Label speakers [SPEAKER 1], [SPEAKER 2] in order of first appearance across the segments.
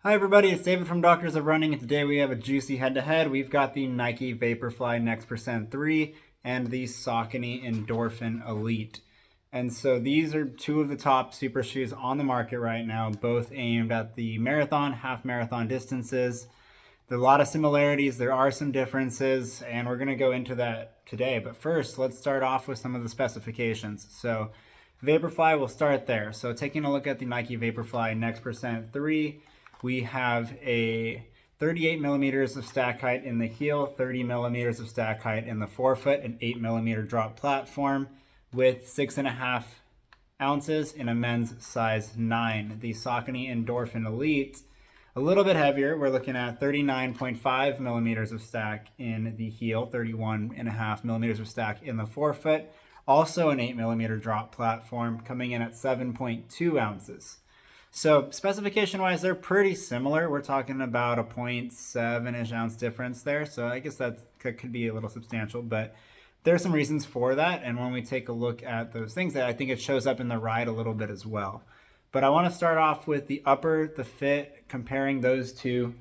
[SPEAKER 1] Hi everybody, it's David from Doctors of Running, and today we have a juicy head-to-head. We've got the Nike Vaporfly Next Percent 3 and the Saucony Endorphin Elite. And so these are two of the top super shoes on the market right now, both aimed at the marathon, half marathon distances. There are a lot of similarities, there are some differences, and we're going to go into that today. But first, let's start off with some of the specifications. So Vaporfly, we'll start there. So taking a look at the Nike Vaporfly Next Percent 3, we have a 38 millimeters of stack height in the heel, 30 millimeters of stack height in the forefoot, an 8 millimeter drop platform with 6.5 ounces in a men's size 9. The Saucony Endorphin Elite, a little bit heavier. We're looking at 39.5 millimeters of stack in the heel, 31.5 millimeters of stack in the forefoot. Also an 8 millimeter drop platform coming in at 7.2 ounces. So specification wise, they're pretty similar. We're talking about a 0.7-ish ounce difference there. So I guess that could be a little substantial, but there are some reasons for that. And when we take a look at those things, I think it shows up in the ride a little bit as well. But I want to start off with the upper, the fit, comparing those two.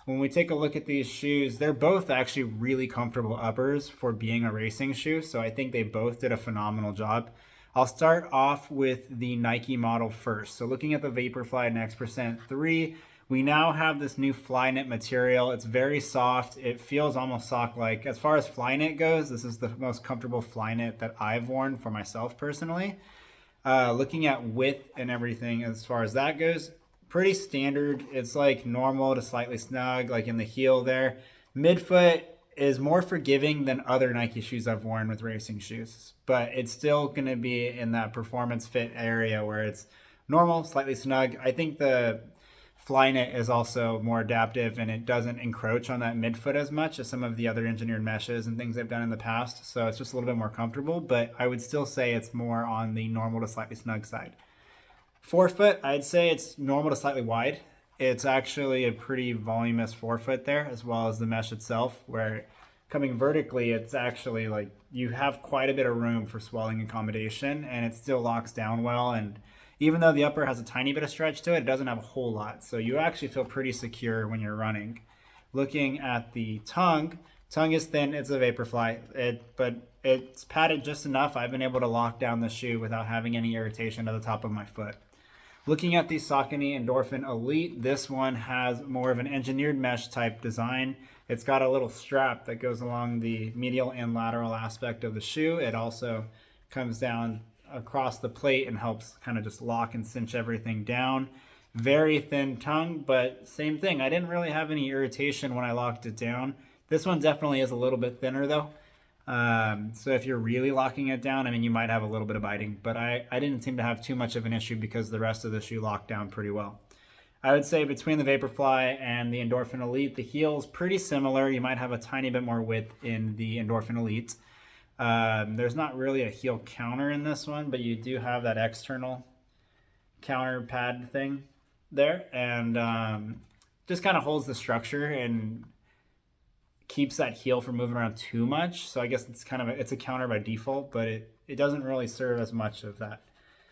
[SPEAKER 1] When we take a look at these shoes, they're both actually really comfortable uppers for being a racing shoe. So I think they both did a phenomenal job. I'll start off with the Nike model first. So looking at the Vaporfly Next Percent 3, we now have this new Flyknit material. It's very soft. It feels almost sock-like. As far as Flyknit goes, this is the most comfortable Flyknit that I've worn for myself personally. Looking at width and everything as far as that goes, pretty standard. It's like normal to slightly snug, like in the heel there. Midfoot is more forgiving than other Nike shoes I've worn with racing shoes, but it's still going to be in that performance fit area where it's normal, slightly snug. I think the Flyknit is also more adaptive and it doesn't encroach on that midfoot as much as some of the other engineered meshes and things they've done in the past. So it's just a little bit more comfortable, but I would still say it's more on the normal to slightly snug side. Forefoot, I'd say it's normal to slightly wide. It's actually a pretty voluminous forefoot there, as well as the mesh itself, where coming vertically, it's actually like you have quite a bit of room for swelling accommodation, and it still locks down well. And even though the upper has a tiny bit of stretch to it, it doesn't have a whole lot. So you actually feel pretty secure when you're running. Looking at the tongue is thin. It's a Vaporfly, but it's padded just enough. I've been able to lock down the shoe without having any irritation to the top of my foot. Looking at the Saucony Endorphin Elite, this one has more of an engineered mesh type design. It's got a little strap that goes along the medial and lateral aspect of the shoe. It also comes down across the plate and helps kind of just lock and cinch everything down. Very thin tongue, but same thing. I didn't really have any irritation when I locked it down. This one definitely is a little bit thinner though. So if you're really locking it down, I mean, you might have a little bit of biting, but I didn't seem to have too much of an issue because the rest of the shoe locked down pretty well. I would say between the Vaporfly and the Endorphin Elite, the heel is pretty similar. You might have a tiny bit more width in the Endorphin Elite. There's not really a heel counter in this one, but you do have that external counter pad thing there, and just kind of holds the structure and keeps that heel from moving around too much. So I guess it's kind of it's a counter by default, but it doesn't really serve as much of that.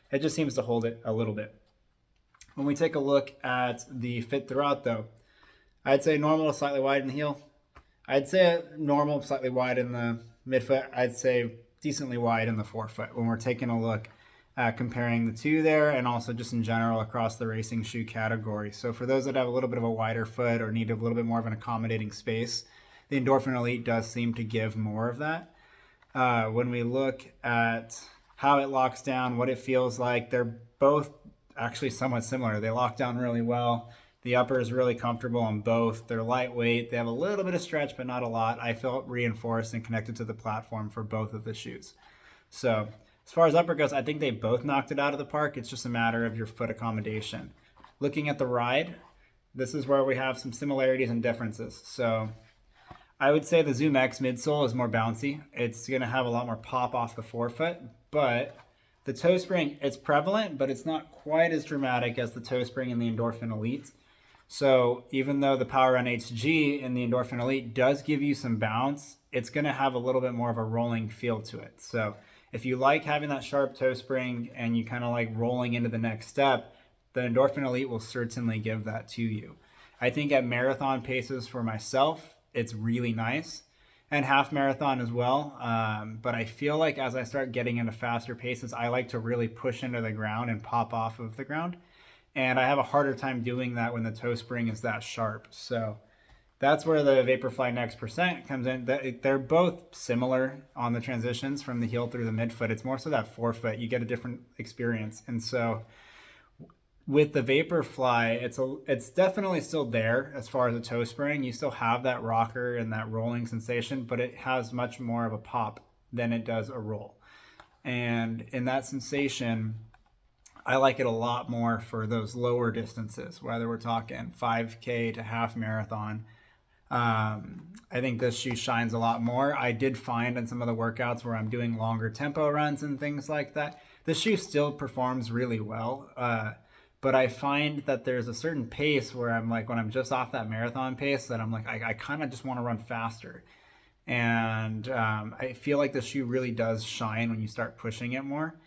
[SPEAKER 1] It just seems to hold it a little bit. When we take a look at the fit throughout though, I'd say normal to slightly wide in the heel. I'd say normal, slightly wide in the midfoot. I'd say decently wide in the forefoot when we're taking a look at comparing the two there, and also just in general across the racing shoe category. So for those that have a little bit of a wider foot or need a little bit more of an accommodating space, the Endorphin Elite does seem to give more of that. When we look at how it locks down, what it feels like, they're both actually somewhat similar. They lock down really well. The upper is really comfortable on both. They're lightweight. They have a little bit of stretch, but not a lot. I felt reinforced and connected to the platform for both of the shoes. So as far as upper goes, I think they both knocked it out of the park. It's just a matter of your foot accommodation. Looking at the ride, this is where we have some similarities and differences. So I would say the Zoom X midsole is more bouncy. It's going to have a lot more pop off the forefoot, but the toe spring, it's prevalent, but it's not quite as dramatic as the toe spring in the Endorphin Elite. So even though the Power Run HG in the Endorphin Elite does give you some bounce, it's going to have a little bit more of a rolling feel to it. So if you like having that sharp toe spring and you kind of like rolling into the next step, the Endorphin Elite will certainly give that to you. I think at marathon paces for myself, it's really nice, and half marathon as well. But I feel like as I start getting into faster paces, I like to really push into the ground and pop off of the ground. And I have a harder time doing that when the toe spring is that sharp. So that's where the Vaporfly Next Percent comes in. They're both similar on the transitions from the heel through the midfoot. It's more so that forefoot, you get a different experience. And so with the Vaporfly, it's definitely still there as far as the toe spring. You still have that rocker and that rolling sensation, but it has much more of a pop than it does a roll. And in that sensation, I like it a lot more for those lower distances, whether we're talking 5K to half marathon. I think this shoe shines a lot more. I did find in some of the workouts where I'm doing longer tempo runs and things like that, the shoe still performs really well. But I find that there's a certain pace where I'm like, when I'm just off that marathon pace, that I'm like, I kind of just want to run faster. And I feel like the shoe really does shine when you start pushing it more.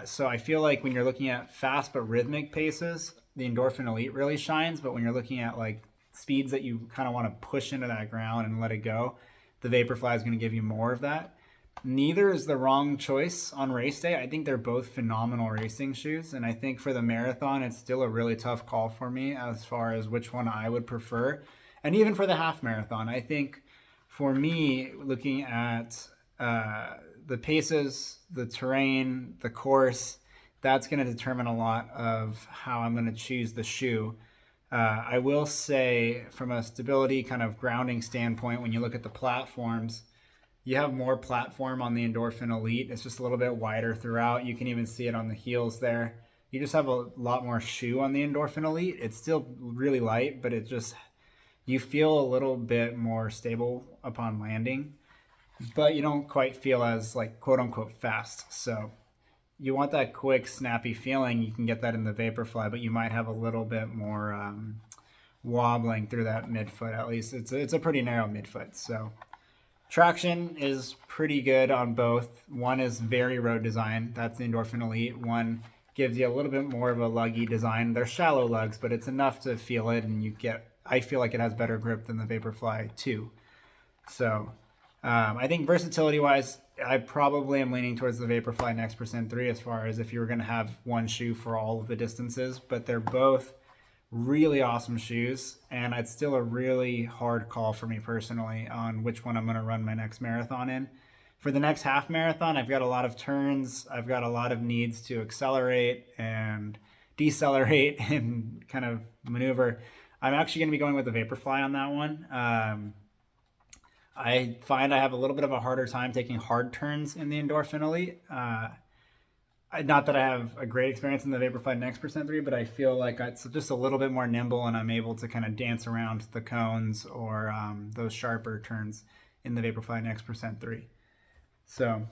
[SPEAKER 1] So I feel like when you're looking at fast but rhythmic paces, the Endorphin Elite really shines. But when you're looking at like speeds that you kind of want to push into that ground and let it go, the Vaporfly is going to give you more of that. Neither is the wrong choice on race day. I think they're both phenomenal racing shoes. And I think for the marathon, it's still a really tough call for me as far as which one I would prefer. And even for the half marathon, I think for me, looking at the paces, the terrain, the course, that's going to determine a lot of how I'm going to choose the shoe. I will say from a stability kind of grounding standpoint, when you look at the platforms, you have more platform on the Endorphin Elite. It's just a little bit wider throughout. You can even see it on the heels there. You just have a lot more shoe on the Endorphin Elite. It's still really light, but it just, you feel a little bit more stable upon landing, but you don't quite feel as like quote unquote fast. So you want that quick, snappy feeling. You can get that in the Vaporfly, but you might have a little bit more wobbling through that midfoot. At least it's a pretty narrow midfoot. So traction is pretty good on both. One is very road design. That's the Endorphin Elite. One gives you a little bit more of a luggy design. They're shallow lugs, but it's enough to feel it, and I feel like it has better grip than the Vaporfly 2. So I think versatility-wise, I probably am leaning towards the Vaporfly Next Percent 3 as far as if you were going to have one shoe for all of the distances, but they're both really awesome shoes, and it's still a really hard call for me personally on which one I'm going to run my next marathon in. For the next half marathon, I've got a lot of turns. I've got a lot of needs to accelerate and decelerate and kind of maneuver. I'm actually going to be going with the Vaporfly on that one. I find I have a little bit of a harder time taking hard turns in the Endorphin Elite. Not that I have a great experience in the Vaporfly Next Percent 3, but I feel like it's just a little bit more nimble, and I'm able to kind of dance around the cones or those sharper turns in the Vaporfly Next Percent 3. So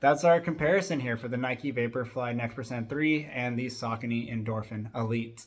[SPEAKER 1] that's our comparison here for the Nike Vaporfly Next Percent 3 and the Saucony Endorphin Elite.